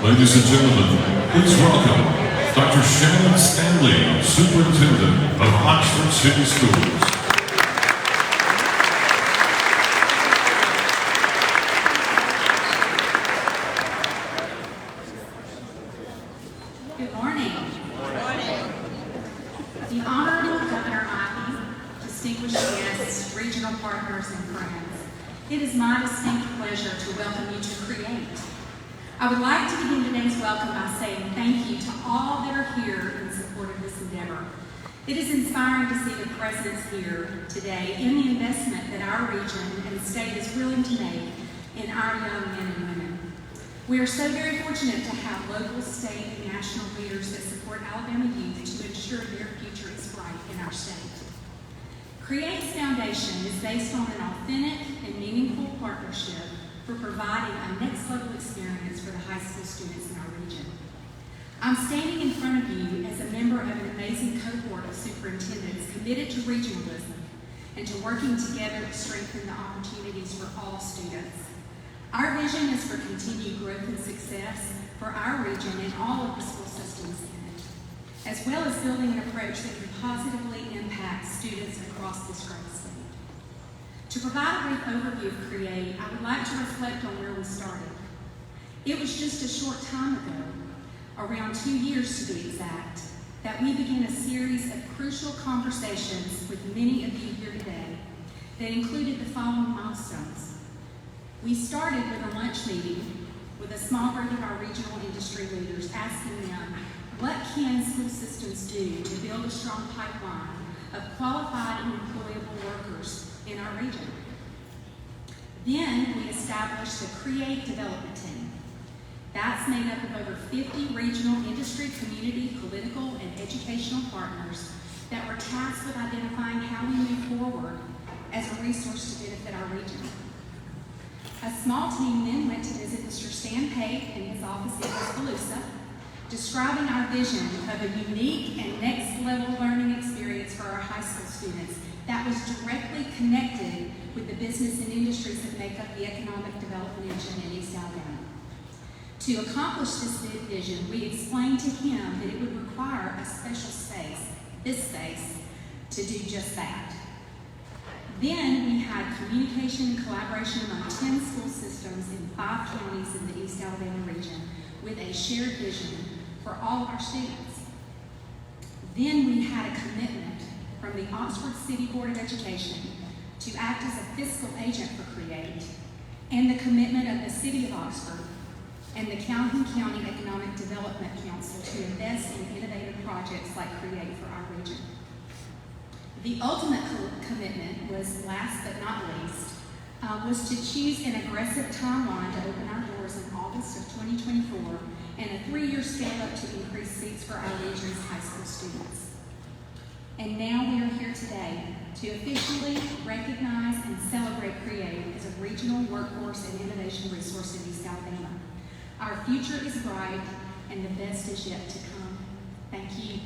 Ladies and gentlemen, please welcome Dr. Shannon Stanley, Superintendent of Oxford City Schools. Good morning. The Honorable Governor Ivey, distinguished guests, regional partners, and friends, it is my distinct pleasure to welcome you to CREATE. I would like to begin today's welcome by saying thank you to all that are here in support of this endeavor. It is inspiring to see the presence here today in the investment that our region and state is willing to make in our young men and women. We are so very fortunate to have local, state, and national leaders that support Alabama youth to ensure their future is bright in our state. CREATE's foundation is based on an authentic and meaningful partnership for providing a next-level experience for the high school students in our region. I'm standing in front of you as a member of an amazing cohort of superintendents committed to regionalism and to working together to strengthen the opportunities for all students. Our vision is for continued growth and success for our region and all of the school systems in it, as well as building an approach that can positively impact students across this great state. To provide a brief overview of CREATE, I would like to reflect on where we started. It was just a short time ago, around 2 years to be exact, that we began a series of crucial conversations with many of you here today that included the following milestones. We started with a lunch meeting with a small group of our regional industry leaders, asking them, what can school systems do to build a strong pipeline of qualified and employable workers in our region? Then we established the CREATE Development Team. That's made up of over 50 regional industry, community, political, and educational partners that were tasked with identifying how we move forward as a resource to benefit our region. A small team then went to visit Mr. Stan Pate in his office in Tuscaloosa, describing our vision of a unique and next-level learning experience for our high school students that was directly connected with the business and industries that make up the economic development engine in East Alabama. To accomplish this vision, we explained to him that it would require a special space, this space, to do just that. Then we had communication and collaboration among 10 school systems in 5 counties in the East Alabama region with a shared vision for all of our students. Then we had a commitment from the Oxford City Board of Education to act as a fiscal agent for CREATE, and the commitment of the City of Oxford and the Calhoun County Economic Development Council to invest in innovative projects like CREATE for our region. The ultimate commitment was, last but not least, was to choose an aggressive timeline to open our doors in August of 2024 and a 3-year scale-up to increase seats for our region's high school students. And now we are here today to officially recognize and celebrate CREATE as a regional workforce and innovation resource in East Alabama. Our future is bright and the best is yet to come. Thank you.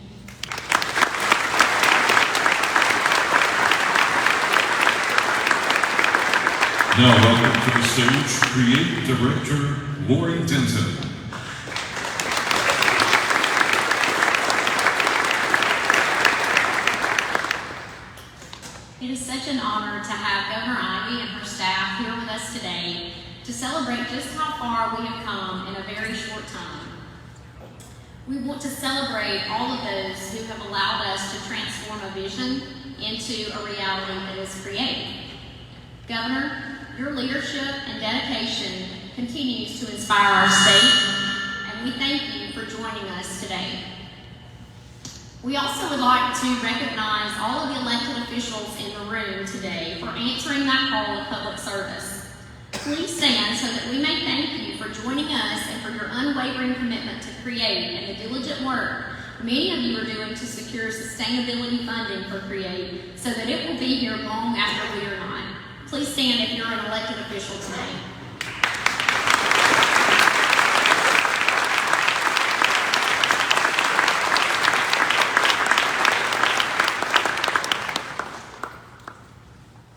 Now welcome to the stage, CREATE Director Lori Denton. It is such an honor to have Governor Ivey and her staff here with us today to celebrate just how far we have come in a very short time. We want to celebrate all of those who have allowed us to transform a vision into a reality that is CREATE. Governor, your leadership and dedication continues to inspire our state, and we thank you for joining us today. We also would like to recognize all of the elected officials in the room today for answering that call of public service. Please stand so that we may thank you for joining us and for your unwavering commitment to CREATE and the diligent work many of you are doing to secure sustainability funding for CREATE so that it will be here long after we are not. Please stand if you're an elected official today.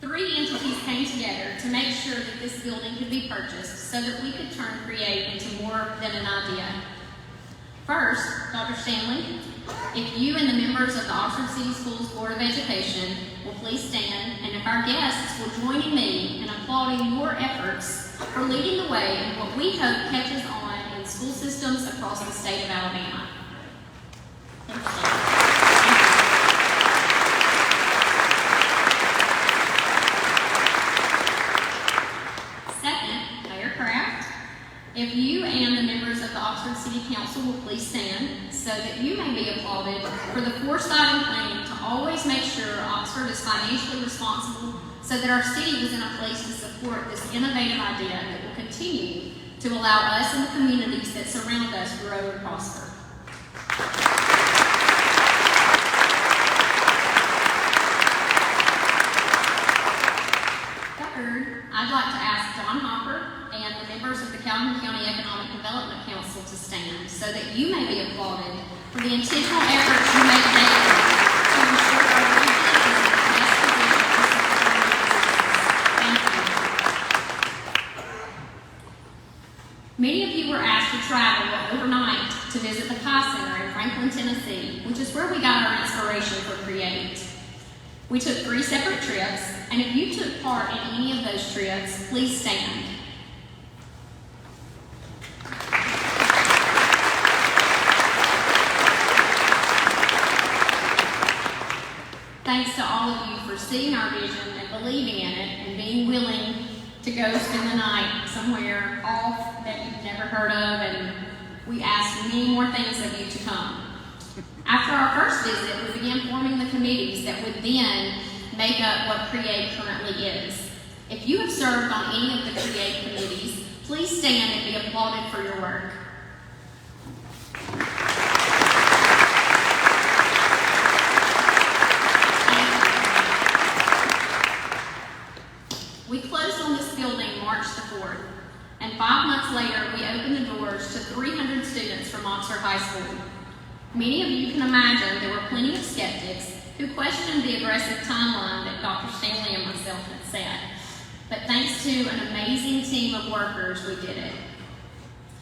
Three entities came together to make sure that this building could be purchased so that we could turn Create into more than an idea. First, Dr. Stanley, if you and the members of the Oxford City Schools Board of Education will please stand, and if our guests will join in me in applauding your efforts for leading the way in what we hope catches on in school systems across the state of Alabama. Thank you. Second, Mayor Kraft, if you and the members of the Oxford City Council will please stand so that you may be applauded for the foresight and planning to always make sure Oxford is financially responsible so that our city was in a place to support this innovative idea that will continue to allow us and the communities that surround us grow and prosper. Third, I'd like to ask John Hopper and the members of the Calhoun County Economic Development Council to stand so that you may be applauded for the intentional efforts you make daily to ensure our region is in the best position to support our businesses. Thank you. Many of you were asked to travel overnight to visit the Pie Center in Franklin, Tennessee, which is where we got our inspiration for Create. We took 3 separate trips, and if you took part in any of those trips, please stand. Thanks to all of you for seeing our vision and believing in it and being willing to go spend the night somewhere off that you've never heard of, and we ask many more things of you to come. After our first visit, we began forming the committees that would then make up what Create currently is. If you have served on any of the Create committees, please stand and be applauded for your work. We closed on this building March the 4th, and 5 months later, we opened the doors to 300 students from Oxford High School. Many of you can imagine there were plenty of skeptics who questioned the aggressive timeline that Dr. Stanley and myself had set. But thanks to an amazing team of workers, we did it.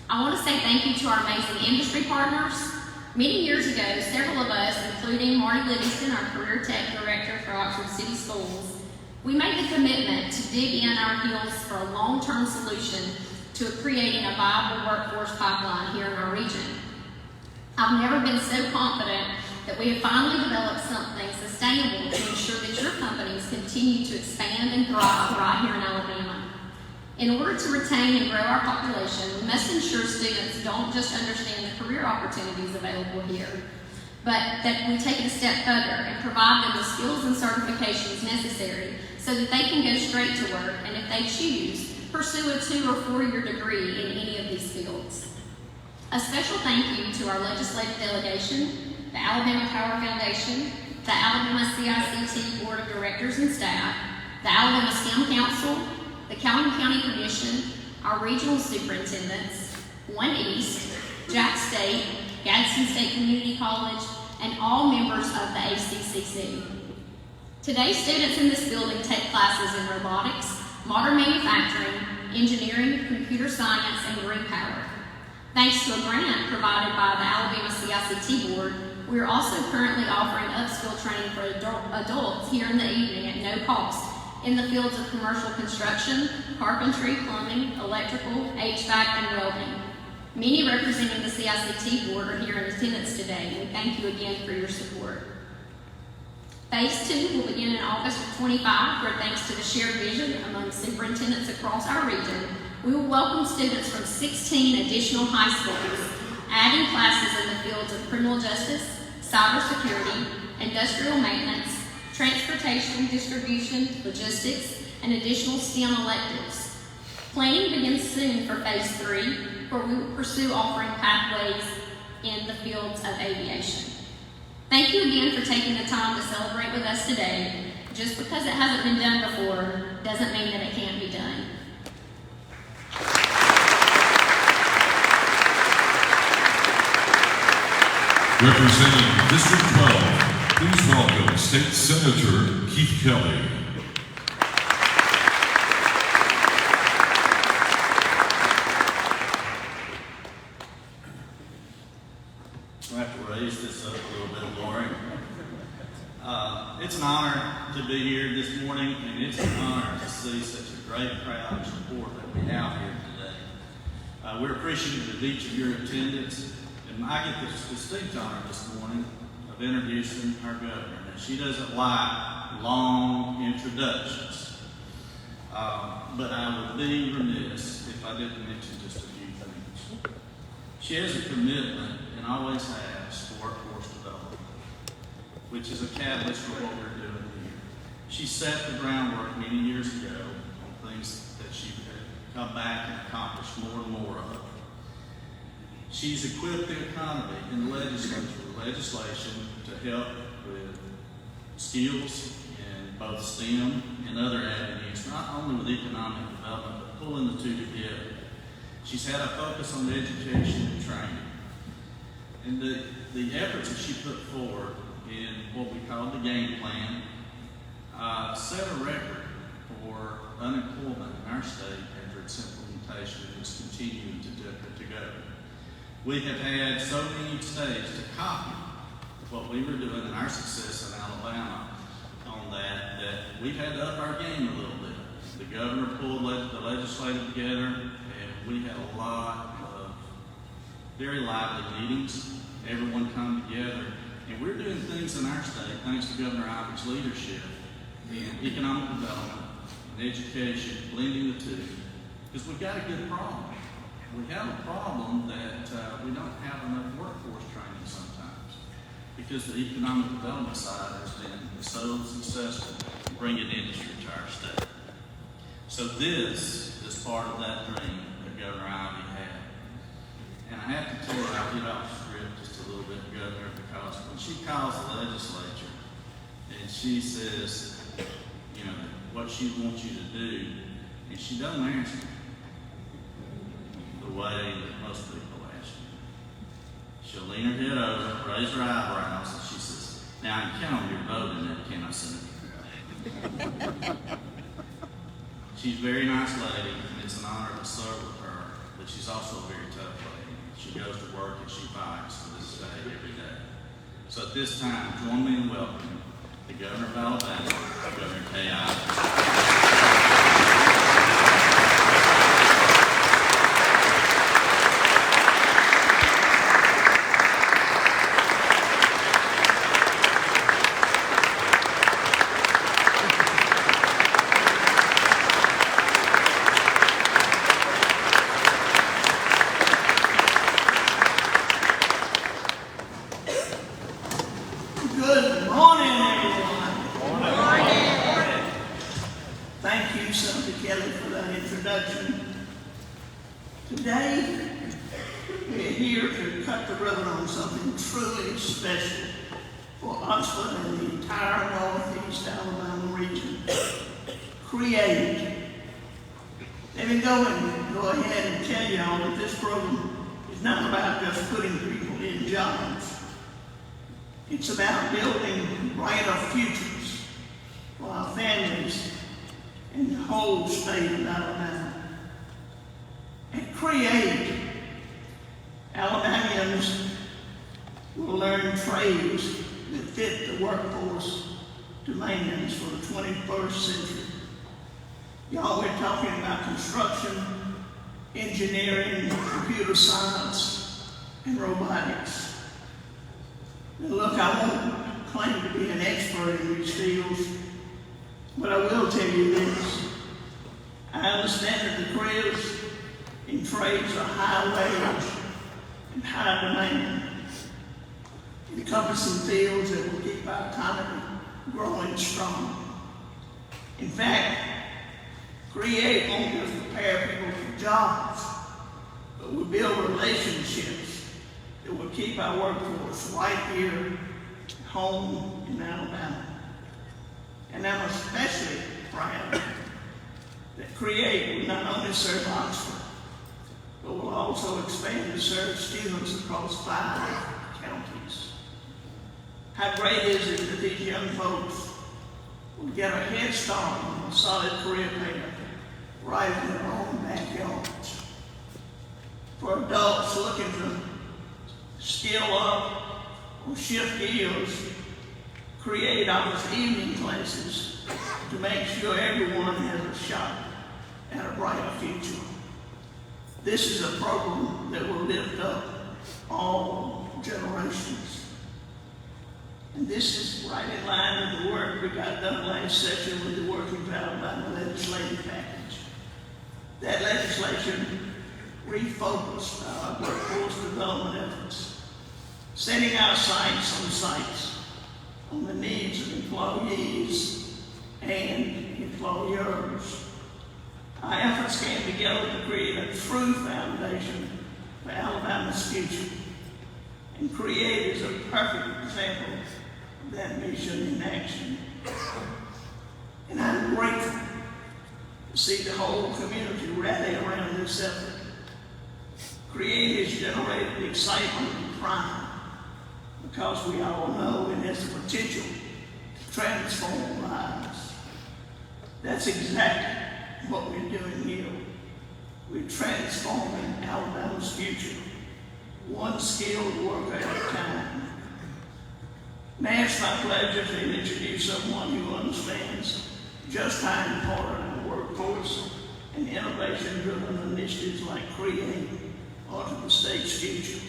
I want to say thank you to our amazing industry partners. Many years ago, several of us, including Marty Livingston, our Career Tech Director for Oxford City Schools, we made the commitment to dig in our heels for a long-term solution to creating a viable workforce pipeline here in our region. I've never been so confident that we have finally developed something sustainable to ensure that your companies continue to expand and thrive right here in Alabama. In order to retain and grow our population, we must ensure students don't just understand the career opportunities available here, but that we take it a step further and provide them the skills and certifications necessary so that they can go straight to work and, if they choose, pursue a 2- or 4-year degree in any of these fields. A special thank you to our legislative delegation, the Alabama Power Foundation, the Alabama CICT Board of Directors and staff, the Alabama STEM Council, the Calhoun County Commission, our regional superintendents, One East, Jack State, Gadsden State Community College, and all members of the ACCC. Today, students in this building take classes in robotics, modern manufacturing, engineering, computer science, and green power. Thanks to a grant provided by the Alabama CICT Board, we are also currently offering upskill training for adults here in the evening at no cost in the fields of commercial construction, carpentry, plumbing, electrical, HVAC, and welding. Many representing the CICT Board are here in attendance today. We thank you again for your support. Phase 2 will begin in August of 25, where thanks to the shared vision among superintendents across our region, we will welcome students from 16 additional high schools, adding classes in the fields of criminal justice, cybersecurity, industrial maintenance, transportation, distribution, logistics, and additional STEM electives. Planning begins soon for Phase 3, where we will pursue offering pathways in the fields of aviation. Thank you again for taking the time to celebrate with us today. Just because it hasn't been done before doesn't mean that it can't be done. Representing District 12, please welcome State Senator Keith Kelly. It's an honor to be here this morning, and it's an honor to see such a great crowd of support that we have here today. We're appreciative of each of your attendance, and I get this distinct honor this morning of introducing our governor. Now, she doesn't like long introductions, but I would be remiss if I didn't mention just a few things. She has a commitment, and always has, to workforce development, which is a catalyst for what we're doing here. She set the groundwork many years ago on things that she had come back and accomplished more and more of. She's equipped the economy and the legislature with legislation to help with skills in both STEM and other avenues, not only with economic development, but pulling the two together. She's had a focus on education and training. And the efforts that she put forward in what we call the game plan set a record for unemployment in our state after its implementation, and it's continuing to go. We have had so many states to copy what we were doing and our success in Alabama on that we've had to up our game a little bit. The governor pulled the legislature together, and we had a lot of very lively meetings. Everyone come together, and we're doing things in our state, thanks to Governor Ivey's leadership in economic development and education, blending the two, because we've got a good problem. We have a problem that we don't have enough workforce training sometimes, because the economic development side has been so successful in bringing industry to our state. So this is part of that dream that Governor Ivey had. And I have to tell you, I'll get off script just a little bit, Governor, because when she calls the legislature and she says, you know, what she wants you to do, and she doesn't answer the way that most people ask you. She'll lean her head over, raise her eyebrows, and she says, now I can count on your vote in that, can I, Senator? She's a very nice lady, and it's an honor to serve with her, but she's also a very tough lady. She goes to work and she fights for this state every day. So at this time, join me in welcoming the Governor of Alabama, Governor Kay Ivey. Good morning, everyone. Good morning. Thank you, Senator Kelly, for that introduction. Today, we're here to cut the ribbon on something truly special for Oxford and the entire Northeast Alabama region. Create. Let me go ahead and tell you all that this program is not about just putting people in jobs. It's about building brighter futures for our families and the whole state of Alabama. And Create, Alabamians will learn trades that fit the workforce demands for the 21st century. Y'all, we're talking about construction, engineering, computer science, and robotics. Now look, I won't claim to be an expert in these fields, but I will tell you this. I understand that the careers in trades are high wage and high demand, encompassing fields that will keep our economy growing strong. In fact, Create won't just prepare people for jobs, but will build relationships that will keep our workforce right here at home in Alabama. And I'm especially proud that Create will not only serve Oxford, but will also expand to serve students across 5 counties. How great is it that these young folks will get a head start on a solid career path right in their own backyards. For adults looking to skill up or shift gears, Create offers evening classes to make sure everyone has a shot at a brighter future. This is a program that will lift up all generations. And this is right in line with the work we got done last session with the Working for Alabama legislative package. That legislation refocused our workforce development efforts, setting our sights on the needs of employees and employers. Our efforts came together to create a true foundation for Alabama's future, and Create is a perfect example of that mission in action. And I'm grateful to see the whole community rally around this effort. Create has generated excitement and pride because we all know it has the potential to transform lives. That's exactly what we're doing here. We're transforming Alabama's future, one skilled worker at a time. Now it's my pleasure to introduce someone who understands just how important our workforce and innovation-driven initiatives like Create are to the state's future.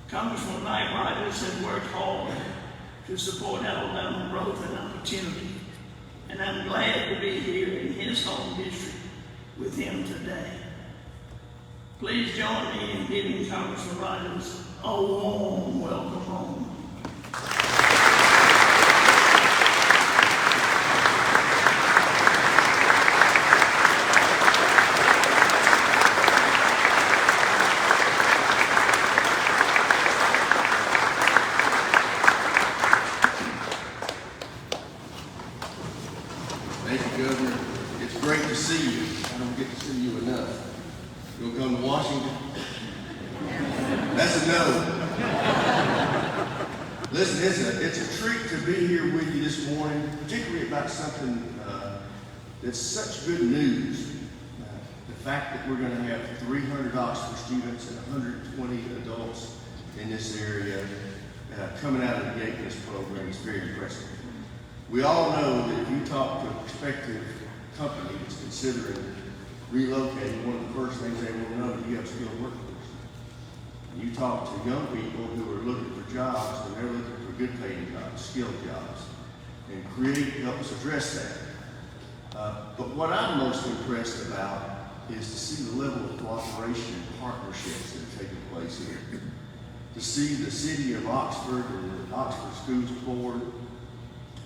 Congressman Mike Rogers has worked hard to support Alabama growth and opportunity, and I'm glad to be here in his home district with him today. Please join me in giving Congressman Rogers a warm welcome home. Thank you, Governor. It's great to see you. I don't get to see you enough. You'll come to Washington? That's a no. Listen, it's a treat to be here with you this morning, particularly about something that's such good news. The fact that we're going to have 300 Oxford students and 120 adults in this area coming out of the gate in this program is very impressive. We all know that if you talk to a prospective company that's considering relocating, one of the first things they will know is you have a skilled workforce. And you talk to young people who are looking for jobs, and they're looking for good paying jobs, skilled jobs. And Create helps address that. But what I'm most impressed about is to see the level of cooperation and partnerships that are taking place here. To see the city of Oxford and the Oxford Schools Board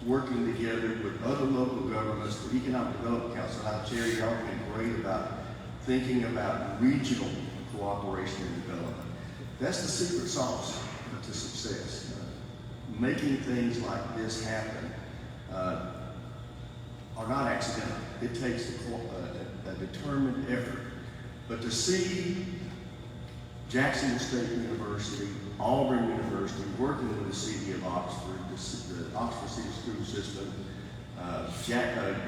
working together with other local governments, the Economic Development Council out of Cherry, y'all been great about thinking about regional cooperation and development. That's the secret sauce to success. Making things like this happen are not accidental. It takes a determined effort. But to see Jacksonville State University, Auburn University, working with the city of Oxford, the Oxford City School System,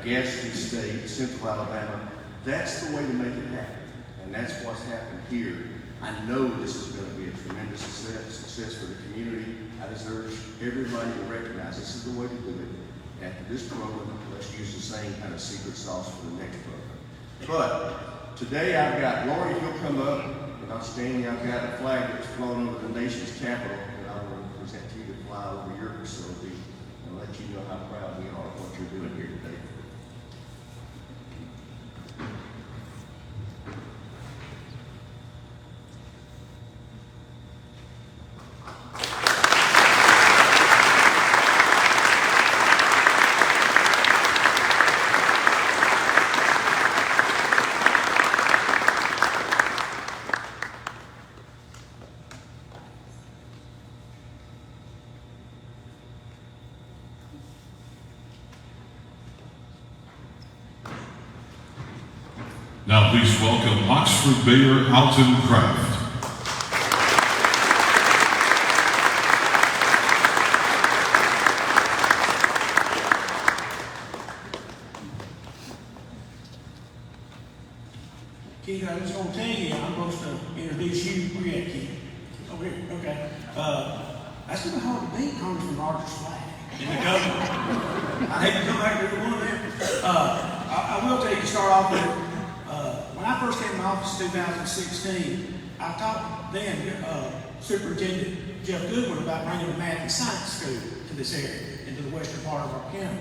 Gadsden State, Central Alabama, that's the way to make it happen. And that's what's happened here. I know this is going to be a tremendous success for the community. I just urge everybody to recognize this is the way to do it. After this program, let's use the same kind of secret sauce for the next program. But today I've got, Lori, if you'll come up, and outstanding, I've got a flag that's flown over the nation's capital, and I want to present to you to fly over your facility and let you know how proud we are of what you're doing here today. Now please welcome Oxford Mayor Alton Kraft. Keith, I was going to tell you, I'm supposed to introduce you. Where you at, Keith? Over here, okay. That's going to be hard to beat Congressman Rogers' flag. I'd hate to come back to every one of them. I will tell you to start off with, when I first came to office in 2016, I taught then Superintendent Jeff Goodwin about bringing a math and science school to this area, into the western part of our county.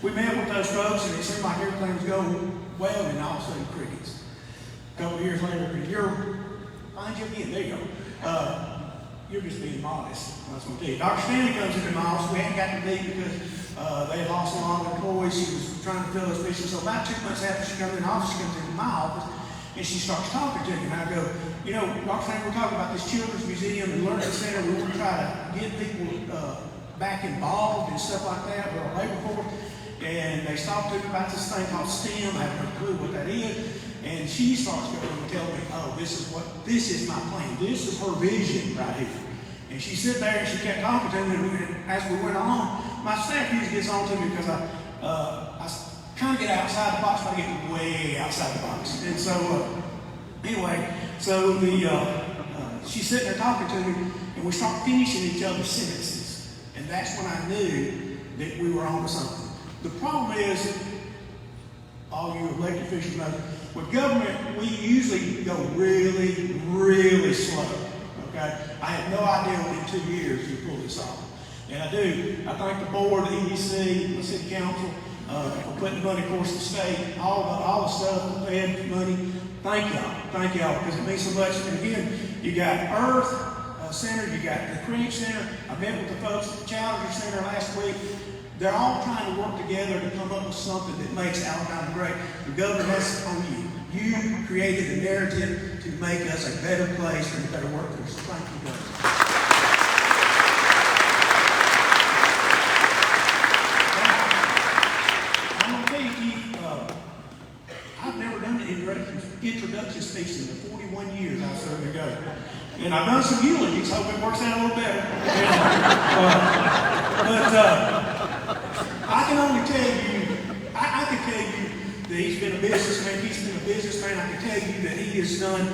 We met with those folks, and it seemed like everything was going well, and all of a sudden crickets. A couple of years later, find you again, there you go. You're just being modest. That's what I tell you. Dr. Stanley comes into my office. We hadn't got to meet because they had lost a lot of employees. She was trying to fill those positions. So about 2 months after she comes in the office, she comes into my office and she starts talking to me. And I go, you know, Dr. Stanley, we're talking about this Children's Museum and Learning Center. We want to try to get people back involved and stuff like that with our labor force. And they stopped talking about this thing called STEM. I have no clue what that is. And she starts going and telling me, oh, this is my plan. This is her vision right here. And she sat there and she kept talking to me. And as we went on, my staff usually gets on to me because I kind of get outside the box, but I get way outside the box. And so, anyway, so she's sitting there talking to me, and we start finishing each other's sentences. And that's when I knew that we were on to something. The problem is, all you elected officials know, with government, we usually go really, really slow, okay? I had no idea within 2 years you pull this off. And I do. I thank the board, the EDC, the city council, for putting money, of course, the state, all the stuff, the Fed money. Thank y'all, because it means so much. And again, you got Earth Center, you got the Creek Center. I met with the folks at the Challenger Center last week. They're all trying to work together to come up with something that makes Alabama great. The governor, that's on you. You created a narrative to make us a better place and a better workforce. So thank you, Governor. I'm going to tell you, Keith, I've never done an introduction speech in the 41 years I've served the governor. And I've done some eulogies, hope it works out a little better. I can only tell you, I can tell you that he's been a businessman. I can tell you that he has done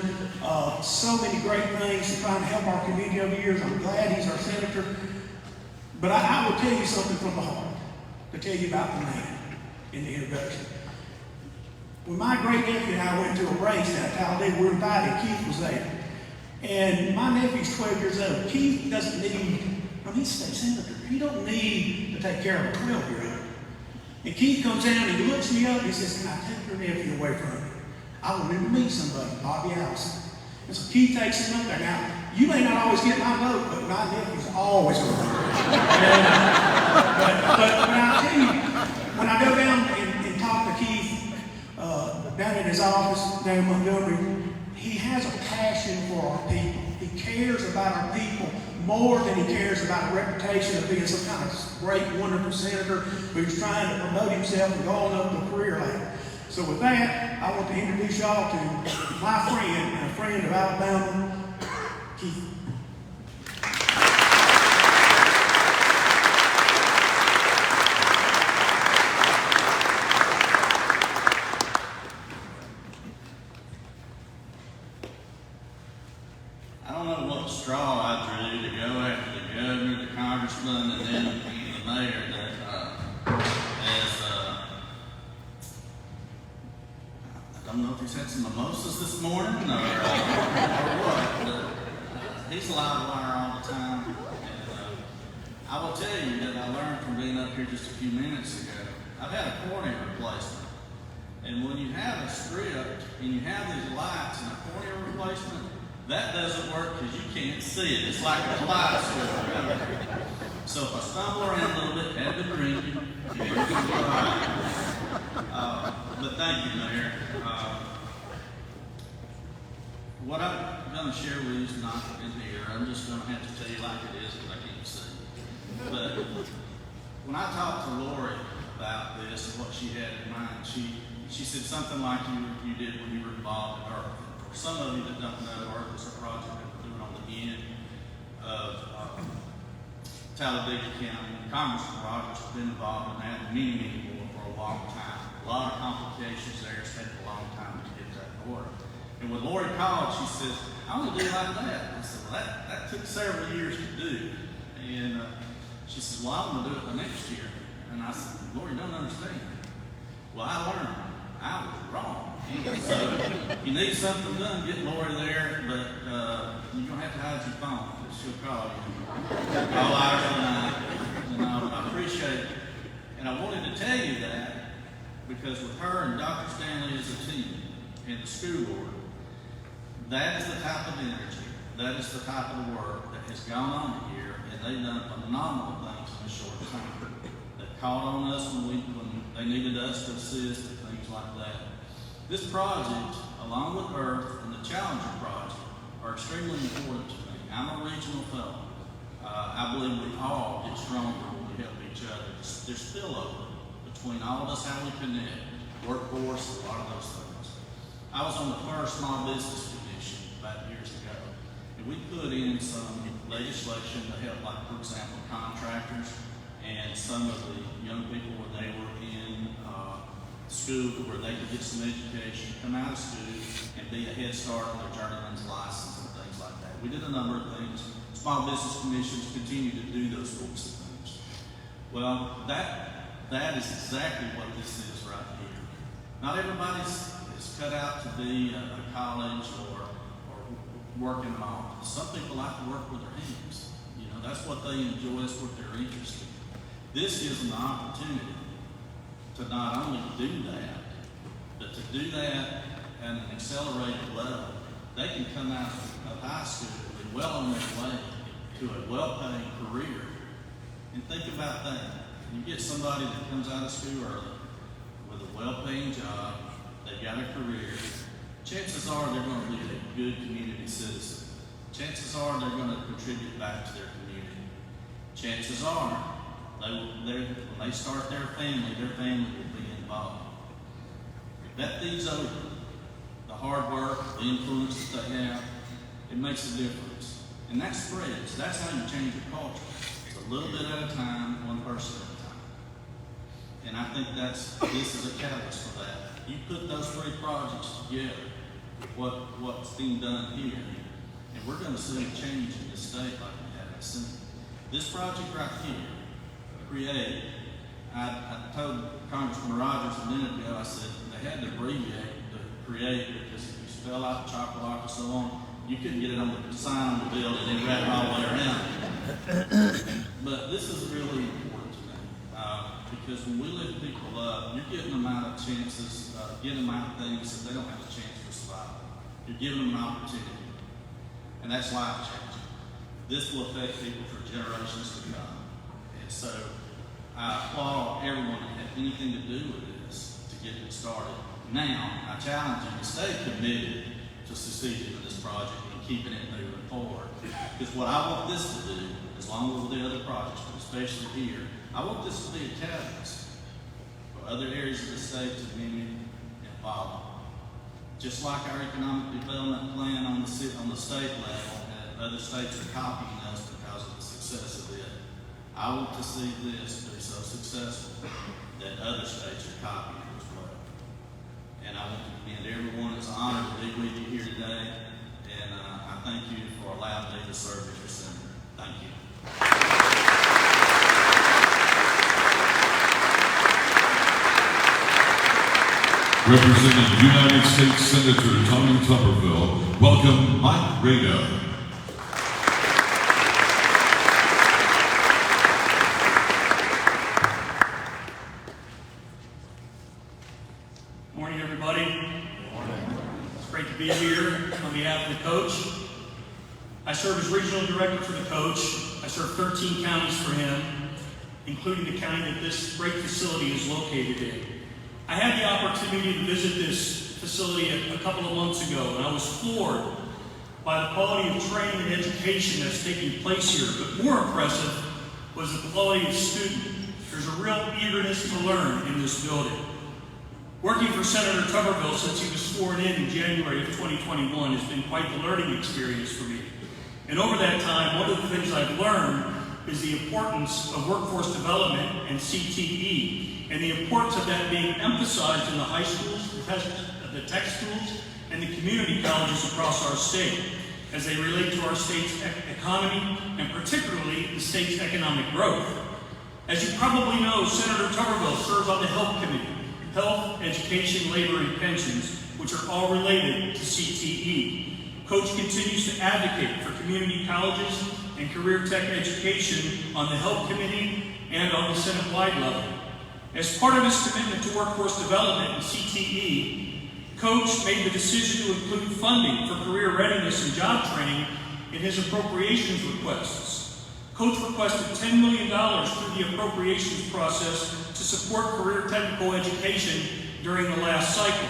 so many great things to try and help our community over the years. I'm glad he's our senator. But I will tell you something from the heart, to tell you about the man in the introduction. When my great nephew and I went to a race down at Talladega, we were invited. Keith was there. And my nephew's 12 years old. Keith doesn't need, he's a state senator. He don't need to take care of a 12-year-old. And Keith comes down and he looks me up and he says, can I take your nephew away from me? I want him to meet somebody, Bobby Allison. And so Keith takes him up there. Now, you may not always get my vote, but my nephew's always going to vote. But I'll tell you, when I go down and talk to Keith down in his office down in Montgomery, he has a passion for our people. He cares about our people more than he cares about a reputation of being some kind of great, wonderful senator who's trying to promote himself and going up the career ladder. So with that, I want to introduce y'all to my friend and a friend of Alabama, Keith. I don't know what straw I drew to go after the governor, the congressman, and then the mayor that I don't know if he's had some mimosas this morning or what, but he's a live wire all the time. And I will tell you that I learned from being up here just a few minutes ago. I've had a cornea replacement. And when you have a strip and you have these lights and a cornea replacement, that doesn't work because you can't see it. It's like a kaleidoscope. So if I stumble around a little bit, have been drinking, but thank you, Mayor. What I'm going to share with you is not in here. I'm just going to have to tell you like it is because I can't see. But when I talked to Lori about this and what she had in mind, she said something like you did when you were involved in Earth. For some of you that don't know, Earth is a project that we're doing on the end of Talladega County. Congressman Rogers has been involved in that and many more for a long time. A lot of complications there. It's taken a long time to get that in order. And when Lori called, she says, I want to do it like that. I said, well, that took several years to do. And she says, well, I want to do it the next year. And And I said, Lord, you don't understand. Well, I learned I was wrong. So if you need something done, get Lori there, but you're going to have to hide your phone because she'll call you all hours of the night. And I appreciate it. And I wanted to tell you that because with her and Dr. Stanley as a team and the school board, that is the type of energy, that is the type of work that has gone on here, and they've done phenomenal things in a short time. They called on us when they needed us to assist and things like that. This project, along with Earth and the Challenger project, are extremely important to me. I'm a regional fellow. I believe we all get stronger when we help each other. There's spillover between all of us, how we connect, workforce, a lot of those things. I was on the first Small Business Commission about years ago, and we put in some legislation to help, like, for example, contractors and some of the young people when they were in school where they could get some education, come out of school, and be a head start on their journeyman's license and things like that. We did a number of things. Small business commissions continue to do those sorts of things. Well, that is exactly what this is right here. Not everybody's is cut out to be a college or work in an office. Some people like to work with their hands. You know, that's what they enjoy, that's what they're interested in. This is an opportunity to not only do that, but to do that at an accelerated level. They can come out of high school and be well on their way to a well-paying career. And think about that. You get somebody that comes out of school early with a well-paying job, they've got a career, chances are they're going to be a good community citizen. Chances are they're going to contribute back to their community. Chances are when they start their family will be involved. That feeds over the hard work, the influence that they have. It makes a difference. And that spreads. That's how you change your culture. It's a little bit at a time, one person at a time. And I think this is a catalyst for that. You put those three projects together with what's being done here, and we're going to see a change in the state like we haven't seen. This project right here, Create, I told Congressman Rogers a minute ago, I said they had to abbreviate the Create because if you spell out Chocolate and so on, you couldn't get it on the sign on the building and wrap it all the way around. But this is really important to me because when we lift people up, you're giving them out of chances, giving them out things that they don't have a chance for survival. You're giving them an opportunity, and that's life changing. This will affect people for generations to come. And so I applaud everyone that had anything to do with this to get it started. Now, I challenge you to stay committed to succeeding in this project and keeping it moving forward. Because what I want this to do, as long as with the other projects, but especially here, I want this to be a catalyst for other areas of the state to mimic and follow. Just like our economic development plan on the state level, and other states are copying us because of the success of it. I want to see this be so successful that other states are copying it as well. And I want to commend everyone. It's an honor to be with you here today. And I thank you for allowing me to serve as your senator. Thank you. Representing United States Senator Tommy Tuberville, welcome Mike Rada. Morning, everybody. It's great to be here on behalf of the coach. I serve as regional director for the coach. I serve 13 counties for him, including the county that this great facility is located in. I had the opportunity to visit this facility a couple of months ago, and I was floored by the quality of training and education that's taking place here. But more impressive was the quality of student. There's a real eagerness to learn in this building. Working for Senator Tuberville since he was sworn in January of 2021 has been quite the learning experience for me. And over that time, one of the things I've learned is the importance of workforce development and CTE, and the importance of that being emphasized in the high schools, the tech schools, and the community colleges across our state as they relate to our state's economy and particularly the state's economic growth. As you probably know, Senator Tuberville serves on the Health Committee, Health, Education, Labor, and Pensions, which are all related to CTE. Coach continues to advocate for community colleges and career tech education on the Health Committee and on the Senate-wide level. As part of his commitment to workforce development and CTE, Coach made the decision to include funding for career readiness and job training in his appropriations requests. Coach requested $10 million through the appropriations process to support career technical education during the last cycle.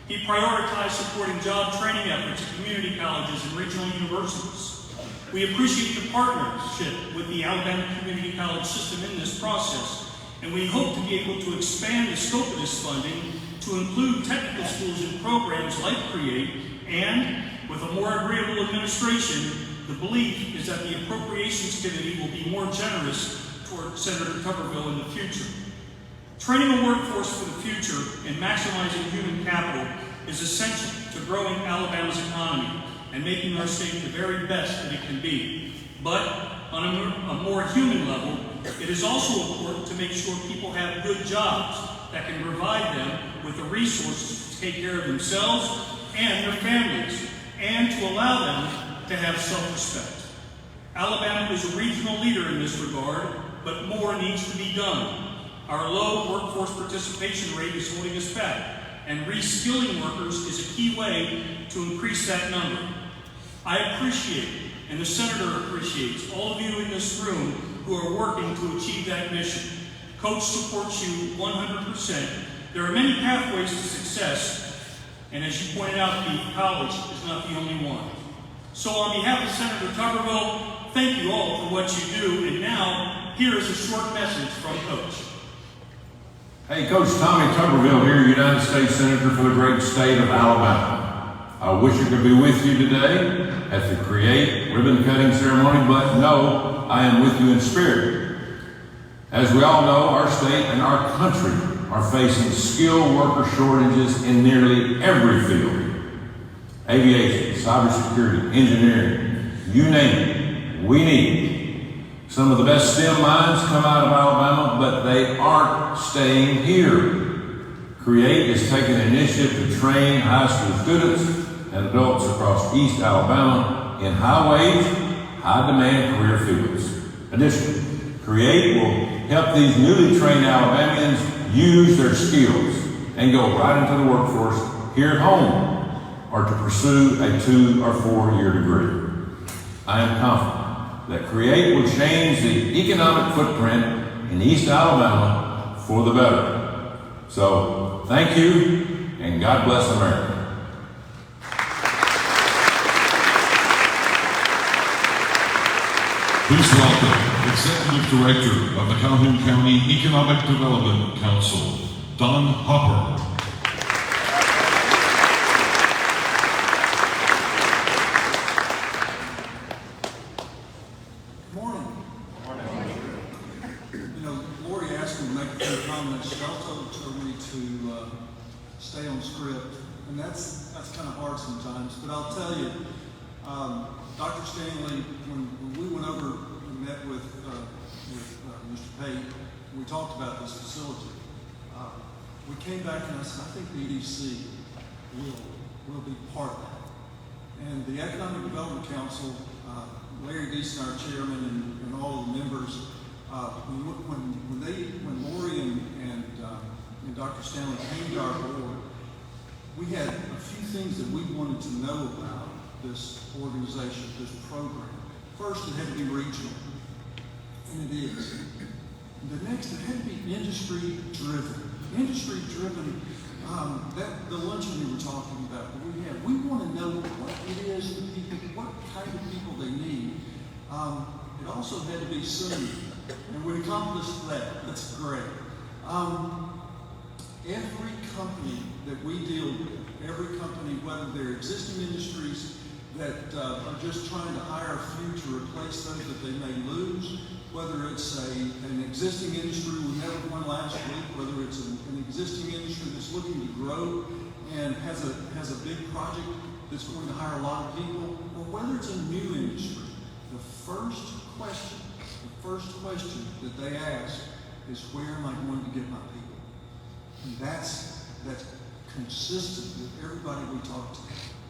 He prioritized supporting job training efforts at community colleges and regional universities. We appreciate the partnership with the Alabama Community College system in this process, and we hope to be able to expand the scope of this funding to include technical schools and programs like CREATE, and with a more agreeable administration, the belief is that the Appropriations Committee will be more generous toward Senator Tuberville in the future. Training a workforce for the future and maximizing human capital is essential to growing Alabama's economy and making our state the very best that it can be. But on a more human level, it is also important to make sure people have good jobs that can provide them with the resources to take care of themselves and their families, and to allow them to have self-respect. Alabama is a regional leader in this regard, but more needs to be done. Our low workforce participation rate is holding us back, and reskilling workers is a key way to increase that number. I appreciate, and the Senator appreciates, all of you in this room who are working to achieve that mission. Coach supports you 100%. There are many pathways to success, and as you pointed out, the college is not the only one. So on behalf of Senator Tuberville, thank you all for what you do, and now, here is a short message from Coach. Hey, Coach Tommy Tuberville here, United States Senator for the great state of Alabama. I wish I could be with you today at the CREATE ribbon cutting ceremony, but no, I am with you in spirit. As we all know, our state and our country are facing skilled worker shortages in nearly every field. Aviation, cybersecurity, engineering, you name it, we need. Some of the best STEM minds come out of Alabama, but they aren't staying here. CREATE is taking an initiative to train high school students and adults across East Alabama in high-wage, high-demand career fields. Additionally, CREATE will help these newly trained Alabamians use their skills and go right into the workforce here at home or to pursue a 2 or 4 year degree. I am confident that CREATE will change the economic footprint in East Alabama for the better. So, thank you, and God bless America. Please welcome Executive Director of the Calhoun County Economic Development Council, Don Hopper. Good morning. You know, Lori asked me to make a few comments. She also told me to stay on script, and that's kind of hard sometimes. But I'll tell you, Dr. Stanley, when we went over and met with Mr. Pate, we talked about this facility. We came back and I said, I think the EDC will be part of that. And the Economic Development Council, Larry Deason, our chairman, and all of the members, when Lori and Dr. Stanley came to our board, we had a few things that we wanted to know about this organization, this program. First, it had to be regional, and it is. The next, it had to be industry-driven. Industry-driven, the luncheon we were talking about, we want to know what it is that people, what kind of people they need. It also had to be soon, and we accomplished that. That's great. Every company that we deal with, every company, whether they're existing industries that are just trying to hire a few to replace those that they may lose, whether it's an existing industry, we met with one last week, whether it's an existing industry that's looking to grow and has a big project that's going to hire a lot of people, or whether it's a new industry, the first first question that they ask is, where am I going to get my people? And that's consistent with everybody we talk to.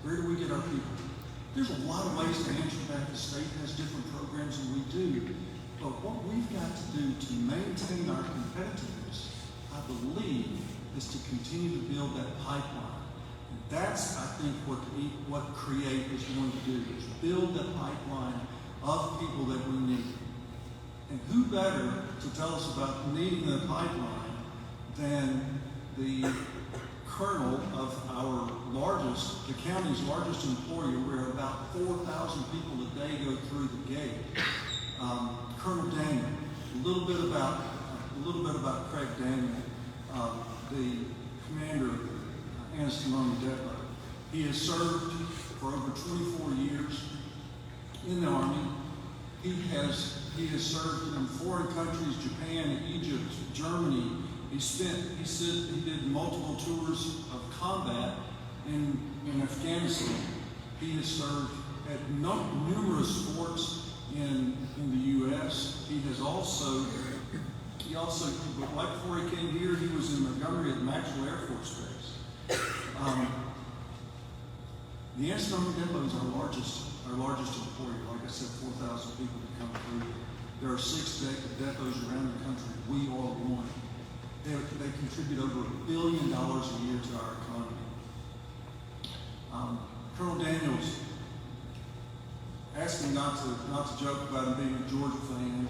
Where do we get our people? There's a lot of ways to answer that. The state has different programs than we do. But what we've got to do to maintain our competitiveness, I believe, is to continue to build that pipeline. And that's, I think, what CREATE is going to do, is build that pipeline of people that we need. And who better to tell us about needing the pipeline than the colonel of the county's largest employer, where about 4,000 people a day go through the gate. Colonel Daniel, a little bit about Craig Daniel, the commander of Anniston Army Depot. He has served for over 24 years in the Army. He has served in foreign countries, Japan, Egypt, Germany. He did multiple tours of combat in Afghanistan. He has served at numerous forts in the U.S. He also, right before he came here, he was in Montgomery at Maxwell Air Force Base. The Anniston Army Depot is our largest employer. Like I said, 4,000 people that come through. There are 6 depots around the country. We are one. They contribute over $1 billion a year to our economy. Colonel Daniels asked me not to joke about him being a Georgia fan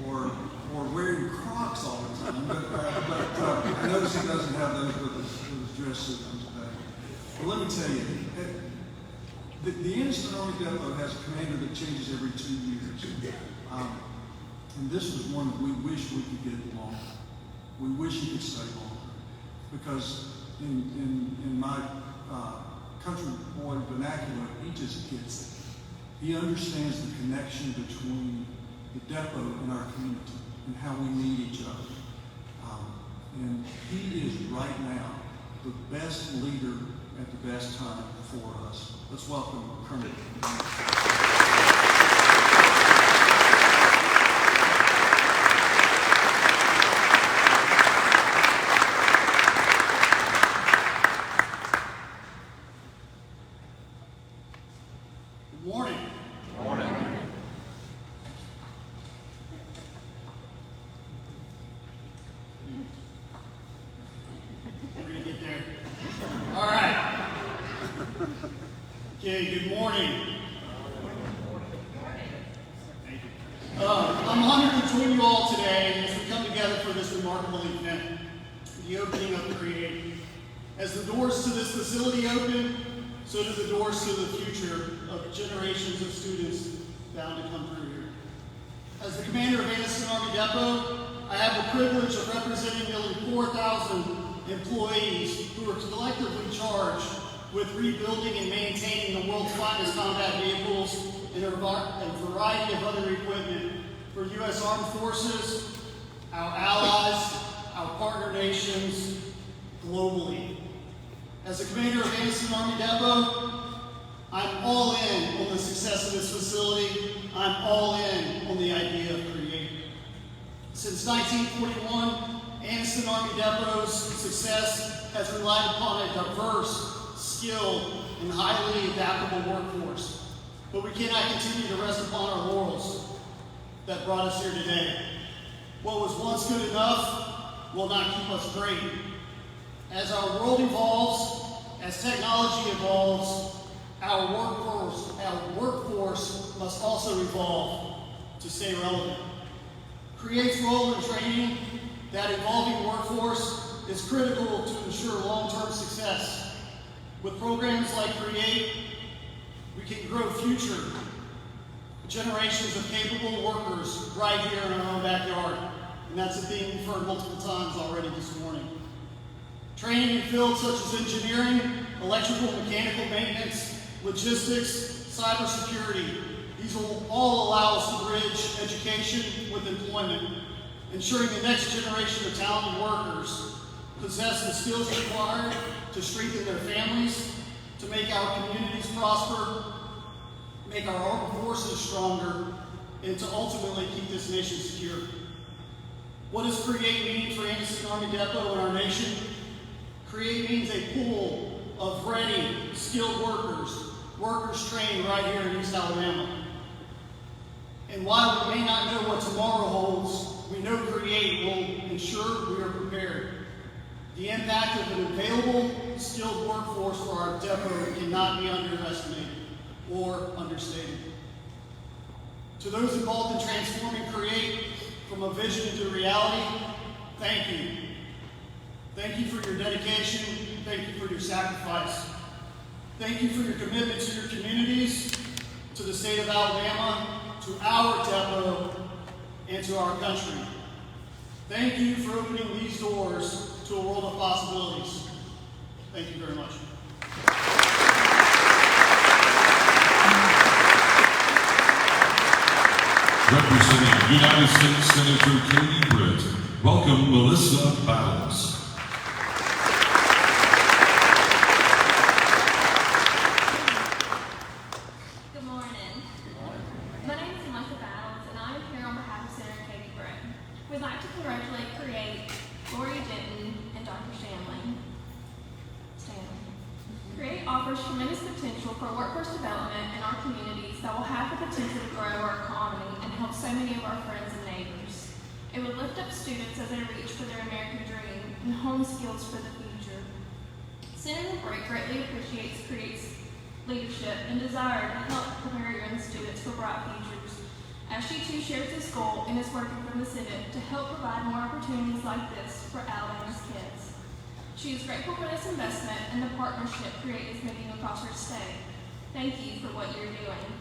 or wearing Crocs all the time, but I notice he doesn't have those with his dress suit on today. But let me tell you, the Anniston Army Depot has a commander that changes every 2 years. And this was one that we wish we could get longer. We wish he could stay longer, because in my country boy vernacular, he just gets it. He understands the connection between the depot and our community and how we need each other. And he is right now the best leader at the best time for us. Let's welcome Colonel. Okay, good morning. I'm honored to join you all today as we come together for this remarkable event, the opening of CREATE. As the doors to this facility open, so do the doors to the future of generations of students bound to come through here. As the commander of Anniston Army Depot, I have the privilege of representing nearly 4,000 employees who are collectively charged with rebuilding and maintaining the world's finest combat vehicles and a variety of other equipment for U.S. Armed Forces, our allies, our partner nations, globally. As the commander of Anniston Army Depot, I'm all in on the success of this facility. I'm all in on the idea of CREATE. Since 1941, Anniston Army Depot's success has relied upon a diverse, skilled, and highly adaptable workforce. But we cannot continue to rest upon our laurels that brought us here today. What was once good enough will not keep us great. As our world evolves, as technology evolves, our workforce must also evolve to stay relevant. CREATE's role in training that evolving workforce is critical to ensure long-term success. With programs like CREATE, we can grow future generations of capable workers right here in our own backyard. And that's a theme we've heard multiple times already this morning. Training in fields such as engineering, electrical, mechanical maintenance, logistics, cybersecurity. These will all allow us to bridge education with employment, ensuring the next generation of talented workers possess the skills required to strengthen their families, to make our communities prosper, make our armed forces stronger, and to ultimately keep this nation secure. What does CREATE mean for Anderson Army Depot and our nation? CREATE means a pool of ready, skilled workers trained right here in East Alabama. And while we may not know what tomorrow holds, we know CREATE will ensure we are prepared. The impact of an available, skilled workforce for our depot cannot be underestimated or understated. To those involved in transforming CREATE from a vision into reality, thank you. Thank you for your dedication. Thank you for your sacrifice. Thank you for your commitment to your communities, to the state of Alabama, to our depot, and to our country. Thank you for opening these doors to a world of possibilities. Thank you very much. Representing United States Senator Katie Britt, welcome Melissa Battles. Good morning. My name is Melissa Battles, and I am here on behalf of Senator Katie Britt. We'd like to congratulate CREATE, Lori Denton, and Dr. Stanley. CREATE offers tremendous potential for workforce development in our communities that will have the potential to grow our economy and help so many of our friends and neighbors. It would lift up students as they reach for their American dream and hone skills for the future. Senator Britt greatly appreciates CREATE's leadership and desire to help prepare young students for bright futures, as she too shares this goal and is working from the Senate to help provide more opportunities like this for Alabama's kids. She is grateful for this investment and the partnership CREATE is making across her state. Thank you for what you're doing.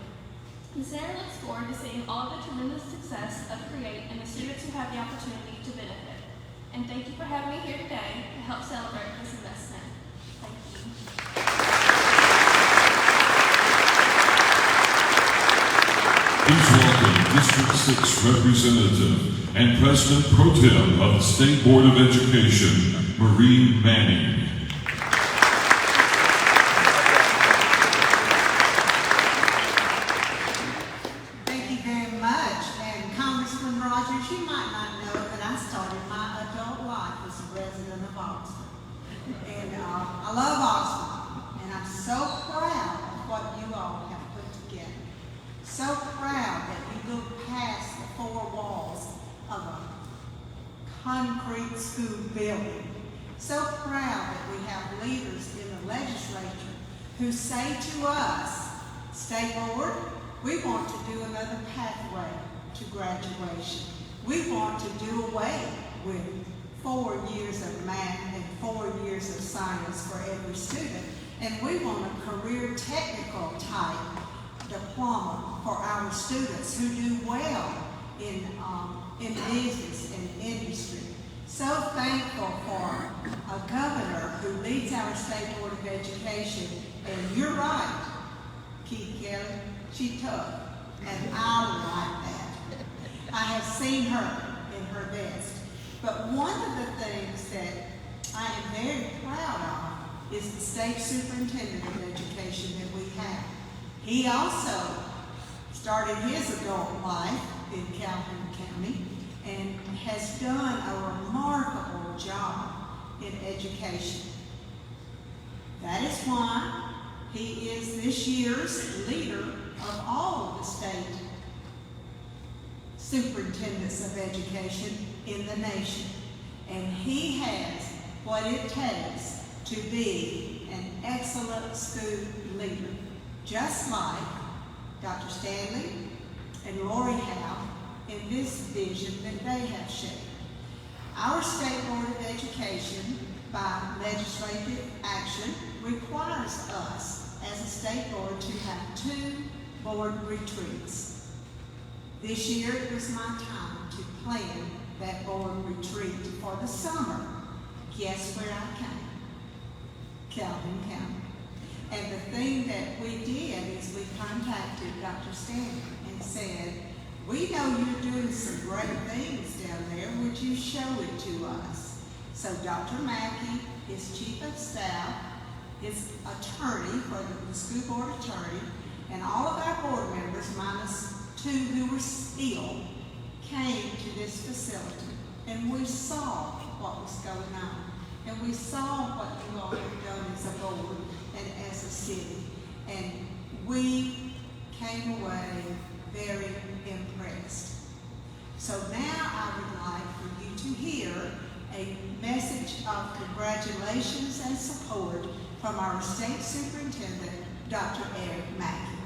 The Senator looks forward to seeing all of the tremendous success of CREATE and the students who have the opportunity to benefit. And thank you for having me here today to help celebrate this investment. Thank you. Please welcome District 6 Representative and President Pro Tem of the State Board of Education, Maureen Manning. Thank you very much. And Congressman Rogers, you might not know, but I started my adult life as a resident of Oxford. And I love Oxford, and I'm so proud of what you all have put together. So proud that we look past the four walls of a concrete school building. So proud that we have leaders in the legislature who say to us, State Board, we want to do another pathway to graduation. We want to do away with 4 years of math and 4 years of science for every student. And we want a career technical type diploma for our students who do well in business and industry. So thankful for a governor who leads our State Board of Education. And you're right, Keith Kelly, she's tough, and I like that. I have seen her in her best. But one of the things that I am very proud of is the State Superintendent of Education that we have. He also started his adult life in Calhoun County and has done a remarkable job in education. That is why he is this year's leader of all of the state superintendents of education in the nation. And he has what it takes to be an excellent school leader, just like Dr. Stanley and Lori have in this vision that they have shared. Our State Board of Education, by legislative action, requires us as a state board to have 2 board retreats. This year it was my time to plan that board retreat for the summer. Guess where I came? Calhoun County. And the thing that we did is we contacted Dr. Stanley and said, we know you're doing some great things down there. Would you show it to us? So Dr. Mackey, his chief of staff, his attorney for the school board attorney, and all of our board members, minus two who were ill, came to this facility, and we saw what was going on, and we saw what you all have done as a board and as a city, and we came away very impressed. So now I would like for you to hear a message of congratulations and support from our State Superintendent, Dr. Eric Mackey.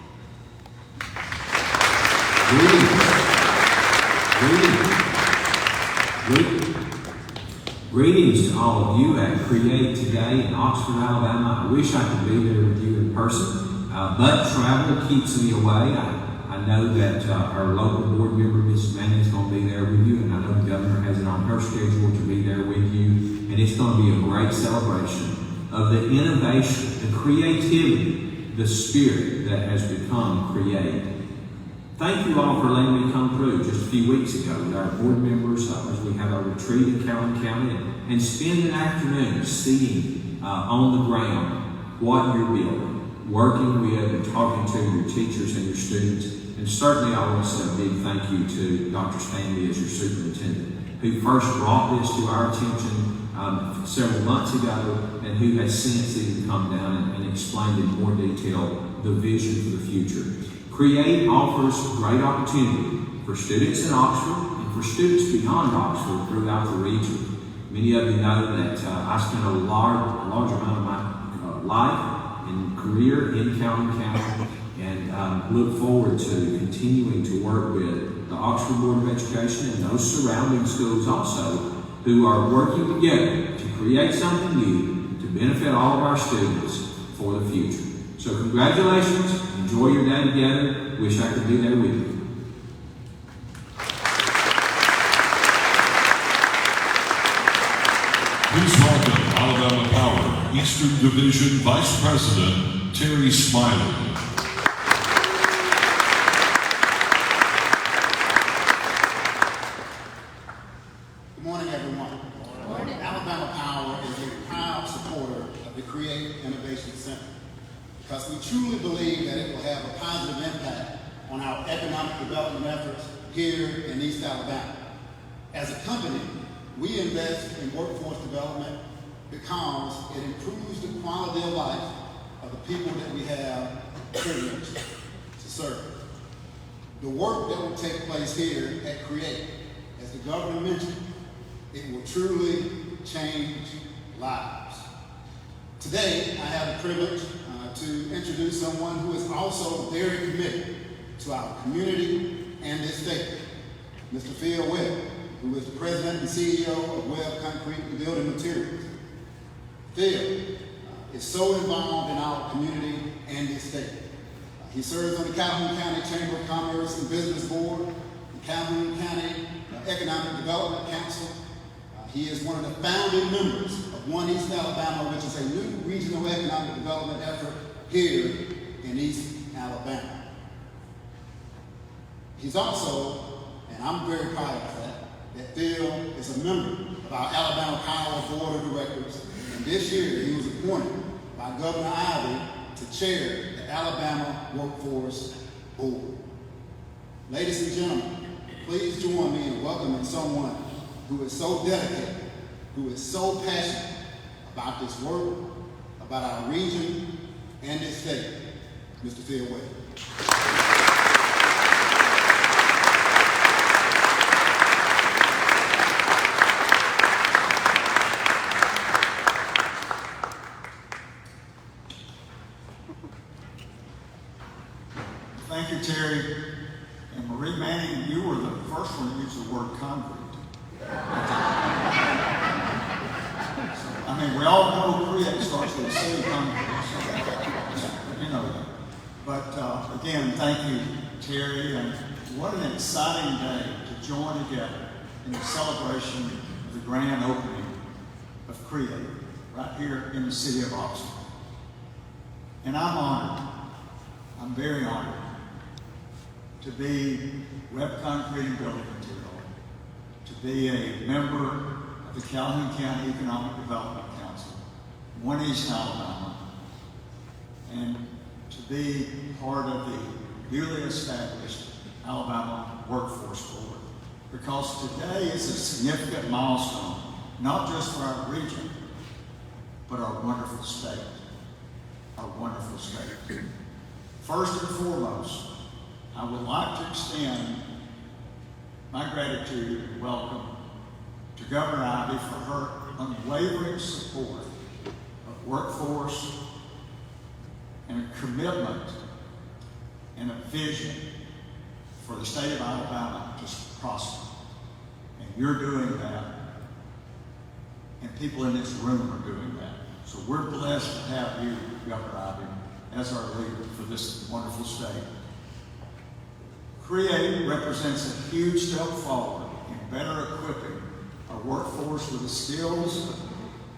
Greetings to all of you at Create today in Oxford, Alabama. I wish I could be there with you in person, but travel keeps me away. I know that our local board member, Mrs. Manning, is going to be there with you, and I know the governor has it on her schedule to be there with you, and it's going to be a great celebration of the innovation, the creativity, the spirit that has become Create. Thank you all for letting me come through just a few weeks ago with our board members as we have our retreat in Calhoun County and spend an afternoon seeing on the ground what you're building, working with and talking to your teachers and your students. And certainly I want to say a big thank you to Dr. Stanley as your superintendent, who first brought this to our attention several months ago and who has since even come down and explained in more detail the vision for the future. Create offers great opportunity for students in Oxford and for students beyond Oxford throughout the region. Many of you know that I spent a large amount of my life and career in Calhoun County and look forward to continuing to work with the Oxford Board of Education and those surrounding schools also who are working together to create something new to benefit all of our students for the future. So congratulations, enjoy your day together. Wish I could be there with you. Please welcome Alabama Power Eastern Division Vice President Terry Smiley. Good morning, everyone. Good morning. Alabama Power is a proud supporter of the Create Innovation Center because we truly believe that it will have a positive impact on our economic development efforts here in East Alabama. As a company, we invest in workforce development because it improves the quality of life of the people that we have privileged to serve. The work that will take place here at Create, as the governor mentioned, it will truly change lives. Today, I have the privilege to introduce someone who is also very committed to our community and this state, Mr. Phil Webb, who is the president and CEO of Webb Concrete and Building Materials. Phil is so involved in our community and this state. He serves on the Calhoun County Chamber of Commerce and Business Board, the Calhoun County Economic Development Council. He is one of the founding members of One East Alabama, which is a new regional economic development effort here in East Alabama. He's also, and I'm very proud of that Phil is a member of our Alabama Power Board of Directors, and this year he was appointed by Governor Ivey to chair the Alabama Workforce Board. Ladies and gentlemen, please join me in welcoming someone who is so dedicated, who is so passionate about this work, about our region and this state, Mr. Phil Webb. Thank you, Terry. And Marie Manning, you were the first one to use the word concrete. I mean, we all know Create starts with C, concrete, so you know that. But again, thank you, Terry, and what an exciting day to join together in the celebration of the grand opening of Create right here in the city of Oxford. And I'm honored, I'm very honored to be Webb Concrete and Building Material, to be a member of the Calhoun County Economic Development Council, One East Alabama, and to be part of the newly established Alabama Workforce Board, because today is a significant milestone, not just for our region, but our wonderful state. Our wonderful state. First and foremost, I would like to extend my gratitude and welcome to Governor Ivey for her unwavering support of workforce and a commitment and a vision for the state of Alabama to prosper. And you're doing that, and people in this room are doing that. So we're blessed to have you, Governor Ivey, as our leader for this wonderful state. CREATE represents a huge step forward in better equipping our workforce with the skills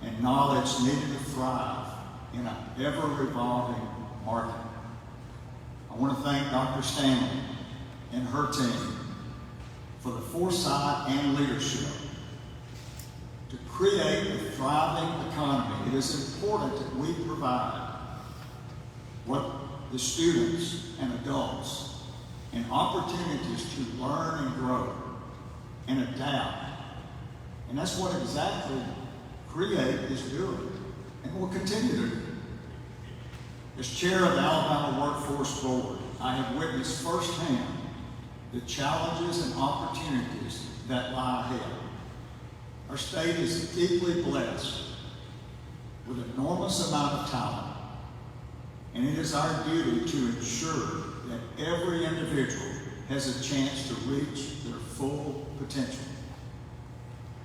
and knowledge needed to thrive in an ever-revolving market. I want to thank Dr. Stanley and her team for the foresight and leadership. To create a thriving economy, it is important that we provide what the students and adults and opportunities to learn and grow and adapt. And that's what exactly CREATE is doing and will continue to do. As chair of the Alabama Workforce Board, I have witnessed firsthand the challenges and opportunities that lie ahead. Our state is deeply blessed with an enormous amount of talent, and it is our duty to ensure that every individual has a chance to reach their full potential.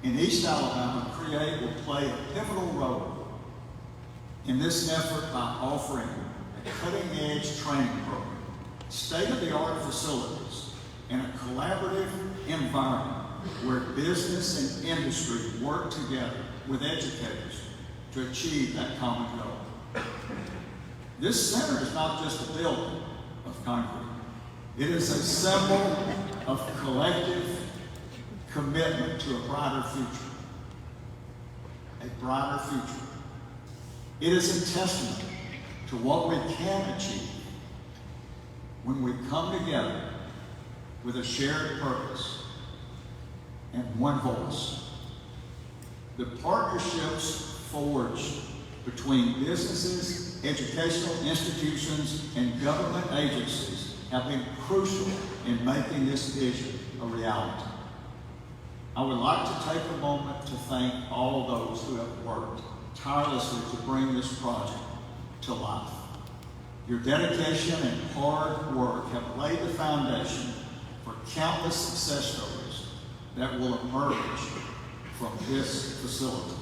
In East Alabama, CREATE will play a pivotal role in this effort by offering a cutting-edge training program, state-of-the-art facilities, and a collaborative environment where business and industry work together with educators to achieve that common goal. This center is not just a building of concrete. It is a symbol of collective commitment to a brighter future. A brighter future. It is a testament to what we can achieve when we come together with a shared purpose and one voice. The partnerships forged between businesses, educational institutions, and government agencies have been crucial in making this vision a reality. I would like to take a moment to thank all those who have worked tirelessly to bring this project to life. Your dedication and hard work have laid the foundation for countless success stories that will emerge from this facility.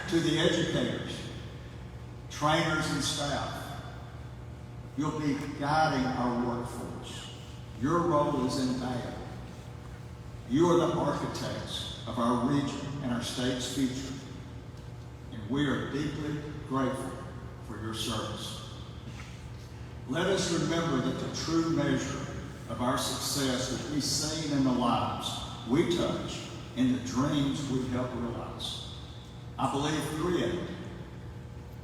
To the educators, trainers, and staff, you'll be guiding our workforce. Your role is invaluable. You are the architects of our region and our state's future, and we are deeply grateful for your service. Let us remember that the true measure of our success will be seen in the lives we touch and the dreams we help realize. I believe CREATE,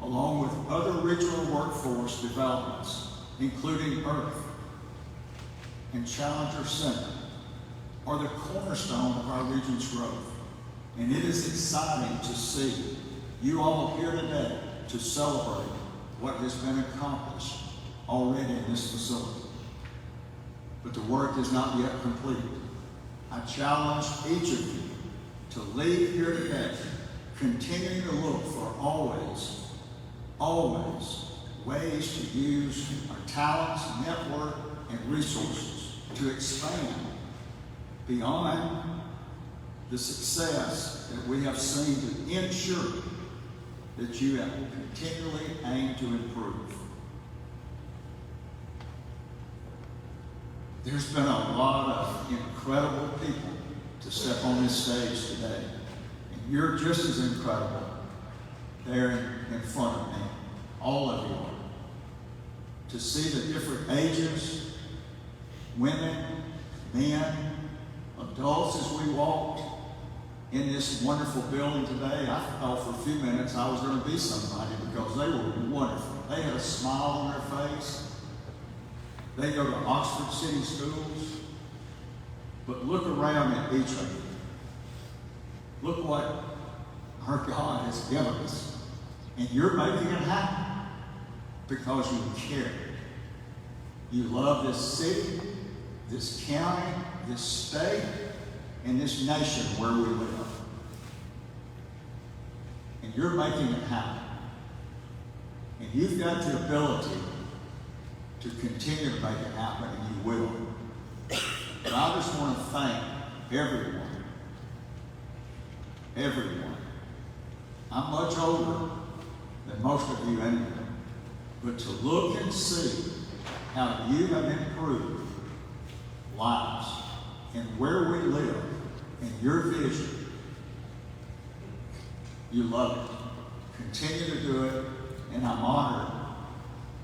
along with other regional workforce developments, including EARTH and Challenger Center, are the cornerstone of our region's growth. And it is exciting to see you all here today to celebrate what has been accomplished already in this facility. But the work is not yet complete. I challenge each of you to leave here today continuing to look for always ways to use our talents, network, and resources to expand beyond the success that we have seen to ensure that you have continually aimed to improve. There's been a lot of incredible people to step on this stage today. And you're just as incredible there in front of me, all of you are. To see the different ages, women, men, adults as we walked in this wonderful building today, I thought for a few minutes I was going to be somebody because they were wonderful. They had a smile on their face. They go to Oxford City Schools. But look around at each of you. Look what our God has given us. And you're making it happen because you care. You love this city, this county, this state, and this nation where we live. And you're making it happen. And you've got the ability to continue to make it happen, and you will. But I just want to thank everyone. I'm much older than most of you anyway. But to look and see how you have improved lives and where we live and your vision, you love it. Continue to do it, and I'm honored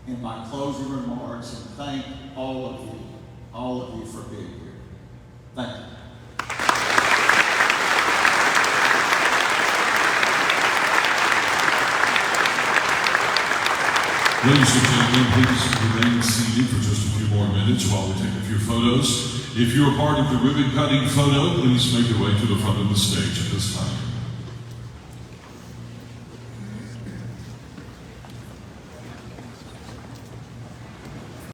in my closing remarks and thank all of you for being here. Thank you. Ladies and gentlemen, please remain seated for just a few more minutes while we take a few photos. If you're a part of the ribbon cutting photo, please make your way to the front of the stage at this time.